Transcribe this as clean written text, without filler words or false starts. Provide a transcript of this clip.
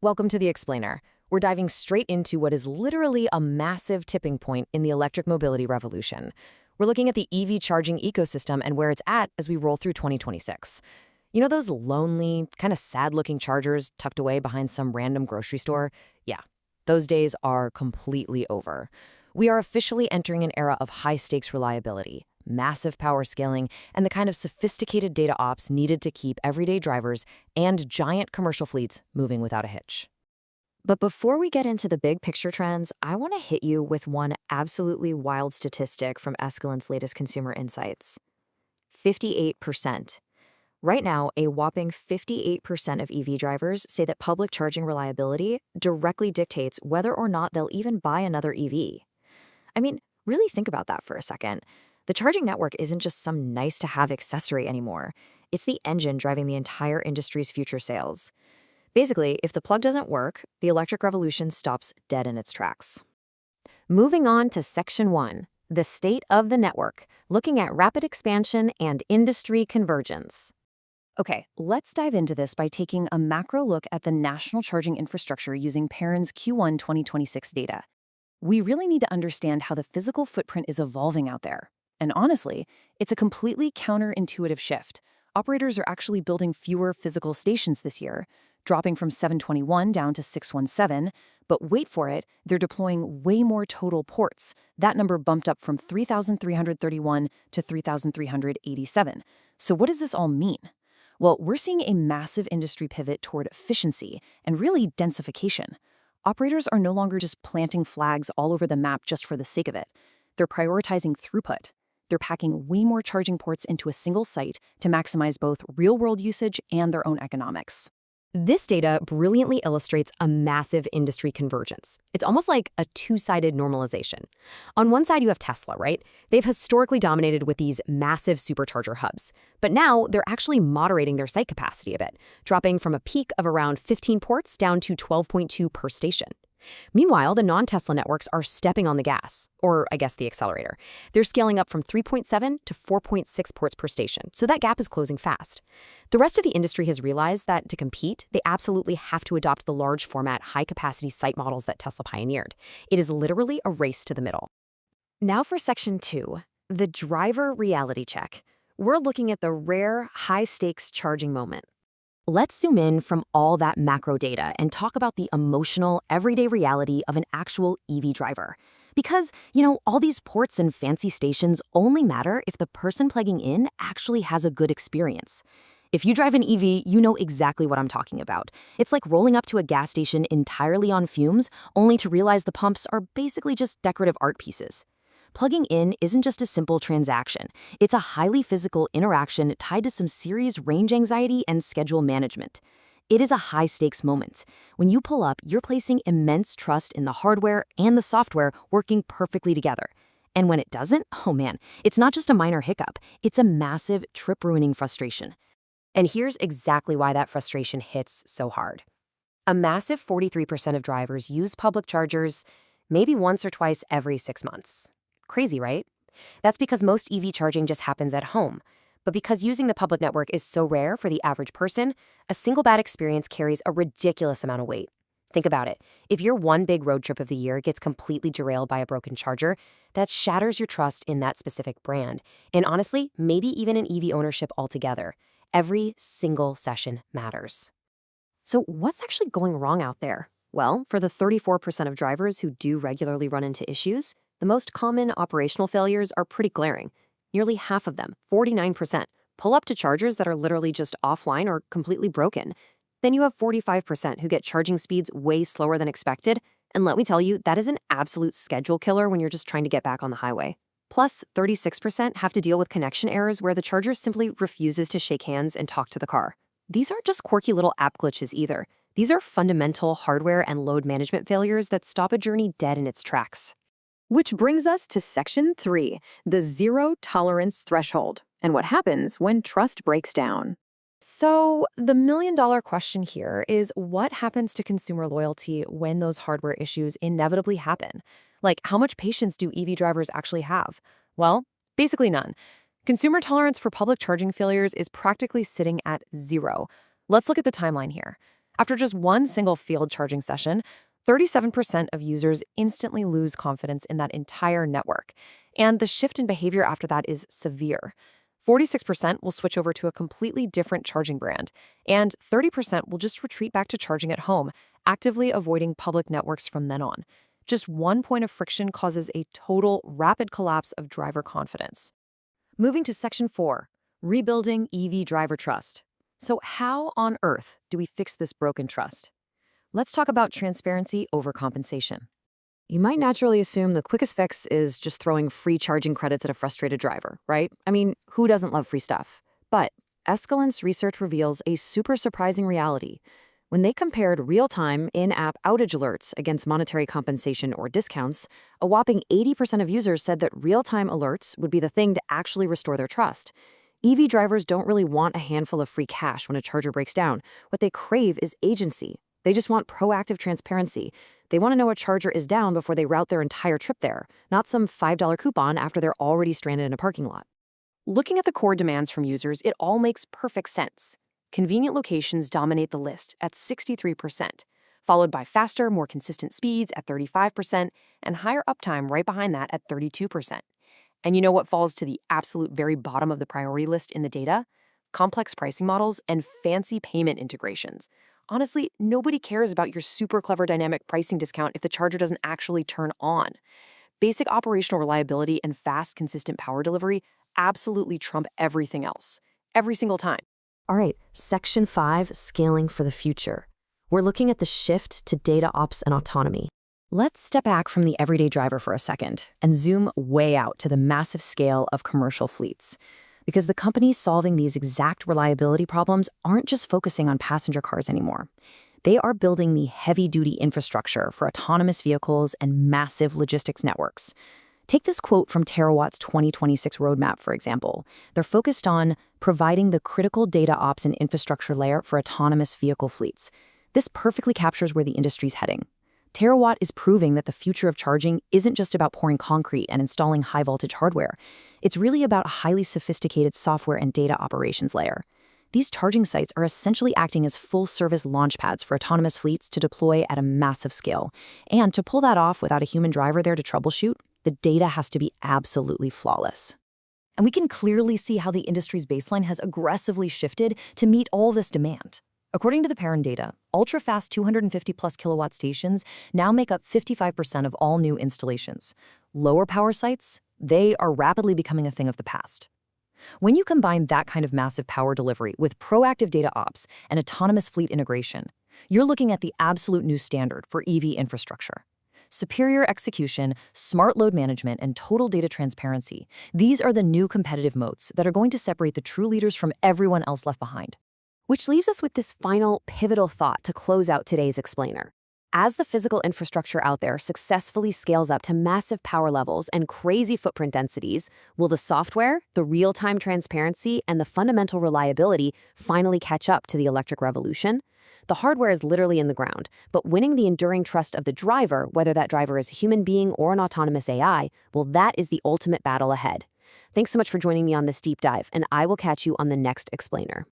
Welcome to The Explainer. We're diving straight into what is literally a massive tipping point in the electric mobility revolution. We're looking at the EV charging ecosystem and where it's at as we roll through 2026. You know those lonely, kind of sad-looking chargers tucked away behind some random grocery store? Yeah, those days are completely over. We are officially entering an era of high-stakes reliability, massive power scaling, and the kind of sophisticated data ops needed to keep everyday drivers and giant commercial fleets moving without a hitch. But before we get into the big picture trends, I want to hit you with one absolutely wild statistic from Escalent's latest consumer insights. 58%. Right now, a whopping 58% of EV drivers say that public charging reliability directly dictates whether or not they'll even buy another EV. I mean, really think about that for a second. The charging network isn't just some nice-to-have accessory anymore. It's the engine driving the entire industry's future sales. Basically, if the plug doesn't work, the electric revolution stops dead in its tracks. Moving on to Section 1, the state of the network, looking at rapid expansion and industry convergence. Okay, let's dive into this by taking a macro look at the national charging infrastructure using Perrin's Q1 2026 data. We really need to understand how the physical footprint is evolving out there. And honestly, it's a completely counterintuitive shift. Operators are actually building fewer physical stations this year, dropping from 721 down to 617, but wait for it, they're deploying way more total ports. That number bumped up from 3,331 to 3,387. So what does this all mean? Well, we're seeing a massive industry pivot toward efficiency and really densification. Operators are no longer just planting flags all over the map just for the sake of it. They're prioritizing throughput. They're packing way more charging ports into a single site to maximize both real-world usage and their own economics. This data brilliantly illustrates a massive industry convergence. It's almost like a two-sided normalization. On one side, you have Tesla, right? They've historically dominated with these massive supercharger hubs. But now they're actually moderating their site capacity a bit, dropping from a peak of around 15 ports down to 12.2 per station. Meanwhile, the non-Tesla networks are stepping on the gas, or I guess the accelerator. They're scaling up from 3.7 to 4.6 ports per station, so that gap is closing fast. The rest of the industry has realized that to compete, they absolutely have to adopt the large format, high-capacity site models that Tesla pioneered. It is literally a race to the middle. Now for Section 2, the driver reality check. We're looking at the rare, high-stakes charging moment. Let's zoom in from all that macro data and talk about the emotional, everyday reality of an actual EV driver. Because, all these ports and fancy stations only matter if the person plugging in actually has a good experience. If you drive an EV, you know exactly what I'm talking about. It's like rolling up to a gas station entirely on fumes, only to realize the pumps are basically just decorative art pieces. Plugging in isn't just a simple transaction. It's a highly physical interaction tied to some serious range anxiety and schedule management. It is a high-stakes moment. When you pull up, you're placing immense trust in the hardware and the software working perfectly together. And when it doesn't, oh man, it's not just a minor hiccup. It's a massive, trip-ruining frustration. And here's exactly why that frustration hits so hard. A massive 43% of drivers use public chargers maybe once or twice every 6 months. Crazy, right? That's because most EV charging just happens at home. But because using the public network is so rare for the average person, a single bad experience carries a ridiculous amount of weight. Think about it. If your one big road trip of the year gets completely derailed by a broken charger, that shatters your trust in that specific brand. And honestly, maybe even in EV ownership altogether. Every single session matters. So what's actually going wrong out there? Well, for the 34% of drivers who do regularly run into issues, the most common operational failures are pretty glaring. Nearly half of them, 49%, pull up to chargers that are literally just offline or completely broken. Then you have 45% who get charging speeds way slower than expected, and let me tell you, that is an absolute schedule killer when you're just trying to get back on the highway. Plus, 36% have to deal with connection errors where the charger simply refuses to shake hands and talk to the car. These aren't just quirky little app glitches either. These are fundamental hardware and load management failures that stop a journey dead in its tracks. Which brings us to Section 3, the zero tolerance threshold, and what happens when trust breaks down. So the million-dollar question here is what happens to consumer loyalty when those hardware issues inevitably happen? Like, how much patience do EV drivers actually have? Well, basically none. Consumer tolerance for public charging failures is practically sitting at 0. Let's look at the timeline here. After just one single field charging session, 37% of users instantly lose confidence in that entire network. And the shift in behavior after that is severe. 46% will switch over to a completely different charging brand, and 30% will just retreat back to charging at home, actively avoiding public networks from then on. Just one point of friction causes a total rapid collapse of driver confidence. Moving to Section 4, Rebuilding EV Driver Trust. So how on earth do we fix this broken trust? Let's talk about transparency over compensation. You might naturally assume the quickest fix is just throwing free charging credits at a frustrated driver, right? I mean, who doesn't love free stuff? But Escalant's research reveals a super surprising reality. When they compared real-time in-app outage alerts against monetary compensation or discounts, a whopping 80% of users said that real-time alerts would be the thing to actually restore their trust. EV drivers don't really want a handful of free cash when a charger breaks down. What they crave is agency. They just want proactive transparency. They want to know a charger is down before they route their entire trip there, not some $5 coupon after they're already stranded in a parking lot. Looking at the core demands from users, it all makes perfect sense. Convenient locations dominate the list at 63%, followed by faster, more consistent speeds at 35%, and higher uptime right behind that at 32%. And you know what falls to the absolute very bottom of the priority list in the data? Complex pricing models and fancy payment integrations. Honestly, nobody cares about your super clever dynamic pricing discount if the charger doesn't actually turn on. Basic operational reliability and fast, consistent power delivery absolutely trump everything else, every single time. All right, Section 5, Scaling for the Future. We're looking at the shift to data ops and autonomy. Let's step back from the everyday driver for a second and zoom way out to the massive scale of commercial fleets. Because the companies solving these exact reliability problems aren't just focusing on passenger cars anymore. They are building the heavy-duty infrastructure for autonomous vehicles and massive logistics networks. Take this quote from Terawatt's 2026 roadmap, for example. They're focused on providing the critical data ops and infrastructure layer for autonomous vehicle fleets. This perfectly captures where the industry's heading. Terawatt is proving that the future of charging isn't just about pouring concrete and installing high-voltage hardware. It's really about a highly sophisticated software and data operations layer. These charging sites are essentially acting as full-service launchpads for autonomous fleets to deploy at a massive scale. And to pull that off without a human driver there to troubleshoot, the data has to be absolutely flawless. And we can clearly see how the industry's baseline has aggressively shifted to meet all this demand. According to the Perrin data, ultra-fast 250-plus kilowatt stations now make up 55% of all new installations. Lower power sites, they are rapidly becoming a thing of the past. When you combine that kind of massive power delivery with proactive data ops and autonomous fleet integration, you're looking at the absolute new standard for EV infrastructure. Superior execution, smart load management, and total data transparency, these are the new competitive moats that are going to separate the true leaders from everyone else left behind. Which leaves us with this final pivotal thought to close out today's explainer. As the physical infrastructure out there successfully scales up to massive power levels and crazy footprint densities, will the software, the real-time transparency, and the fundamental reliability finally catch up to the electric revolution? The hardware is literally in the ground, but winning the enduring trust of the driver, whether that driver is a human being or an autonomous AI, well, that is the ultimate battle ahead. Thanks so much for joining me on this deep dive, and I will catch you on the next explainer.